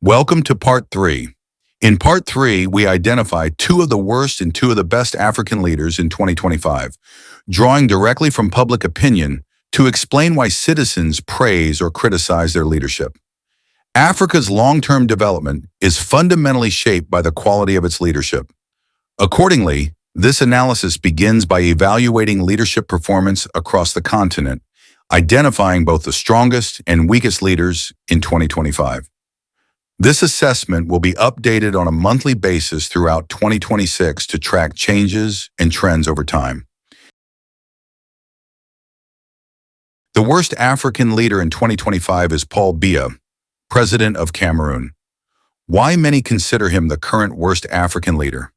Welcome to Part 3. In Part 3, we identify two of the worst and two of the best African leaders in 2025, drawing directly from public opinion to explain why citizens praise or criticize their leadership. Africa's long-term development is fundamentally shaped by the quality of its leadership. Accordingly, this analysis begins by evaluating leadership performance across the continent, identifying both the strongest and weakest leaders in 2025. This assessment will be updated on a monthly basis throughout 2026 to track changes and trends over time. The worst African leader in 2025 is Paul Biya, President of Cameroon. Why many consider him the current worst African leader?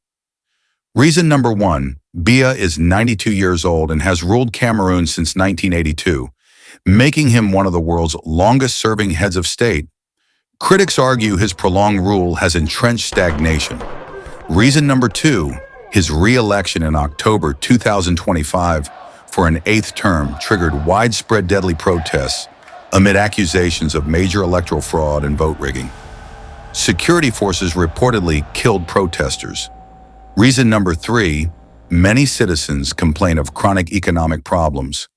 Reason number one, Biya is 92 years old and has ruled Cameroon since 1982, making him one of the world's longest-serving heads of state. Critics argue his prolonged rule has entrenched stagnation. Reason number two, his re-election in October 2025 for an eighth term triggered widespread deadly protests amid accusations of major electoral fraud and vote rigging. Security forces reportedly killed protesters. Reason number three, many citizens complain of chronic economic problems,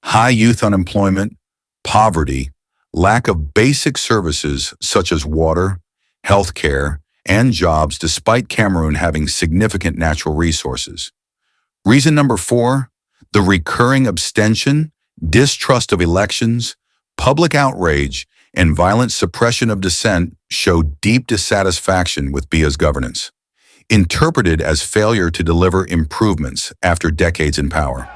high youth unemployment, poverty, lack of basic services such as water, healthcare, and jobs despite Cameroon having significant natural resources. Reason number four, the recurring abstention, distrust of elections, public outrage, and violent suppression of dissent show deep dissatisfaction with Biya's governance, interpreted as failure to deliver improvements after decades in power.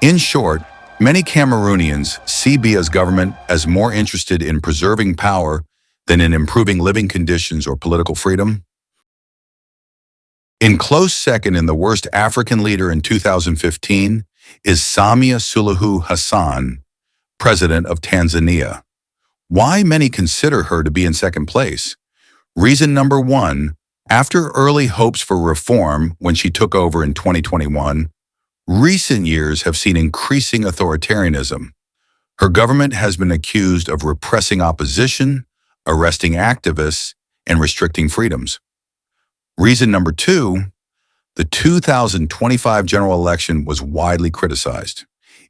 In short, many Cameroonians see Biya's government as more interested in preserving power than in improving living conditions or political freedom. In close second in the worst African leader in 2015 is Samia Suluhu Hassan, President of Tanzania. Why many consider her to be in second place? Reason number one, after early hopes for reform when she took over in 2021, recent years have seen increasing authoritarianism. Her government has been accused of repressing opposition, arresting activists, and restricting freedoms. Reason number two, the 2025 general election was widely criticized.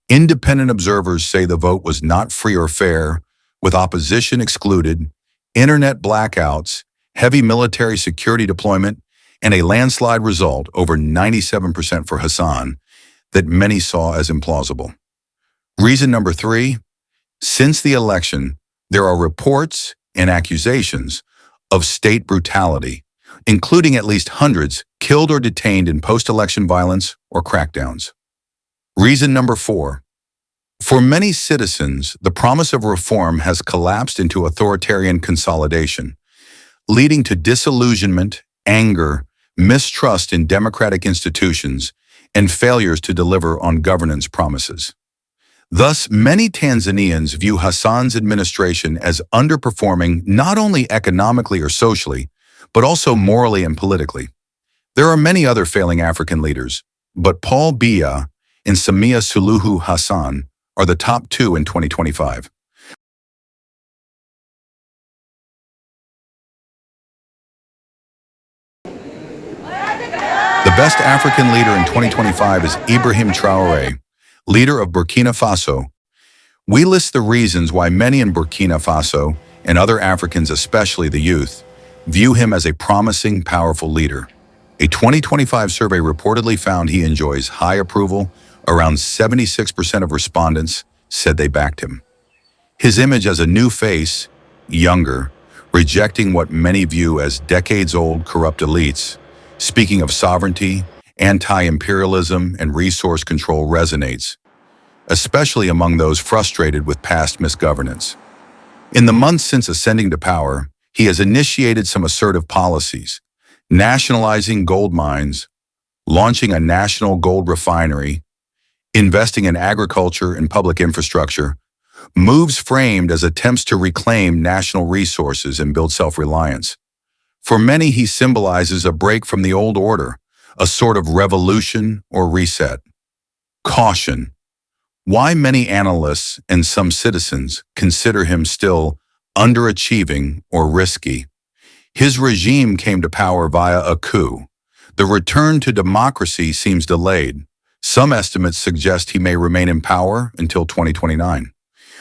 Independent observers say the vote was not free or fair, with opposition excluded, internet blackouts, heavy military security deployment, and a landslide result over 97% for Hassan that many saw as implausible. Reason number three, since the election, there are reports and accusations of state brutality, including at least hundreds killed or detained in post-election violence or crackdowns. Reason number four, for many citizens, the promise of reform has collapsed into authoritarian consolidation, leading to disillusionment, anger, mistrust in democratic institutions, and failures to deliver on governance promises. Thus, many Tanzanians view Hassan's administration as underperforming not only economically or socially, but also morally and politically. There are many other failing African leaders, but Paul Biya and Samia Suluhu Hassan are the top two in 2025. The best African leader in 2025 is Ibrahim Traoré, leader of Burkina Faso. We list the reasons why many in Burkina Faso, and other Africans, especially the youth, view him as a promising, powerful leader. A 2025 survey reportedly found he enjoys high approval. Around 76% of respondents said they backed him. His image as a new face, younger, rejecting what many view as decades-old corrupt elites, speaking of sovereignty, anti-imperialism, and resource control resonates, especially among those frustrated with past misgovernance. In the months since ascending to power, he has initiated some assertive policies, nationalizing gold mines, launching a national gold refinery, investing in agriculture and public infrastructure, moves framed as attempts to reclaim national resources and build self-reliance. For many, he symbolizes a break from the old order, a sort of revolution or reset. Caution. Why many analysts and some citizens consider him still underachieving, or risky. His regime came to power via a coup. The return to democracy seems delayed. Some estimates suggest he may remain in power until 2029.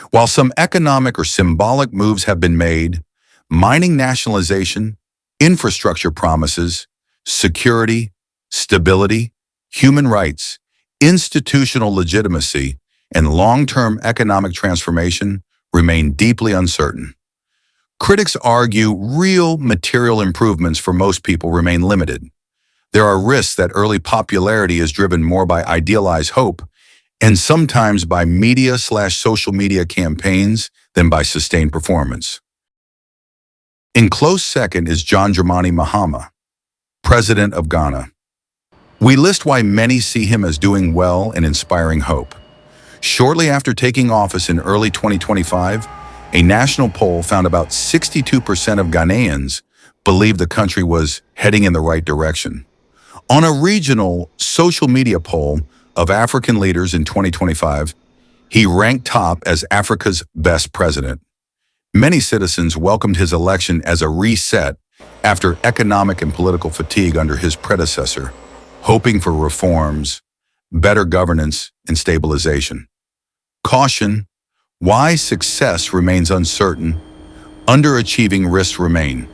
While some economic or symbolic moves have been made, mining nationalization, infrastructure promises, security, stability, human rights, institutional legitimacy, and long-term economic transformation remain deeply uncertain. Critics argue real material improvements for most people remain limited. There are risks that early popularity is driven more by idealized hope and sometimes by media/social media campaigns than by sustained performance. In close second is John Dramani Mahama, President of Ghana. We list why many see him as doing well and inspiring hope. Shortly after taking office in early 2025, a national poll found about 62% of Ghanaians believed the country was heading in the right direction. On a regional social media poll of African leaders in 2025, he ranked top as Africa's best president. Many citizens welcomed his election as a reset after economic and political fatigue under his predecessor, hoping for reforms, better governance, and stabilization. Caution: why success remains uncertain, underachieving risks remain.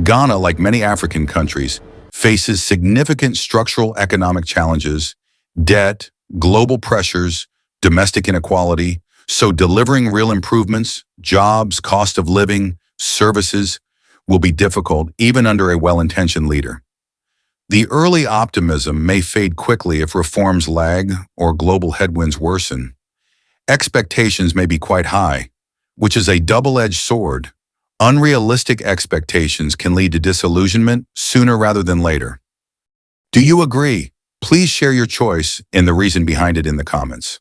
Ghana, like many African countries, faces significant structural economic challenges, debt, global pressures, domestic inequality, so delivering real improvements, jobs, cost of living, services will be difficult even under a well-intentioned leader. The early optimism may fade quickly if reforms lag or global headwinds worsen. Expectations may be quite high, which is a double-edged sword. Unrealistic expectations can lead to disillusionment sooner rather than later. Do you agree? Please share your choice and the reason behind it in the comments.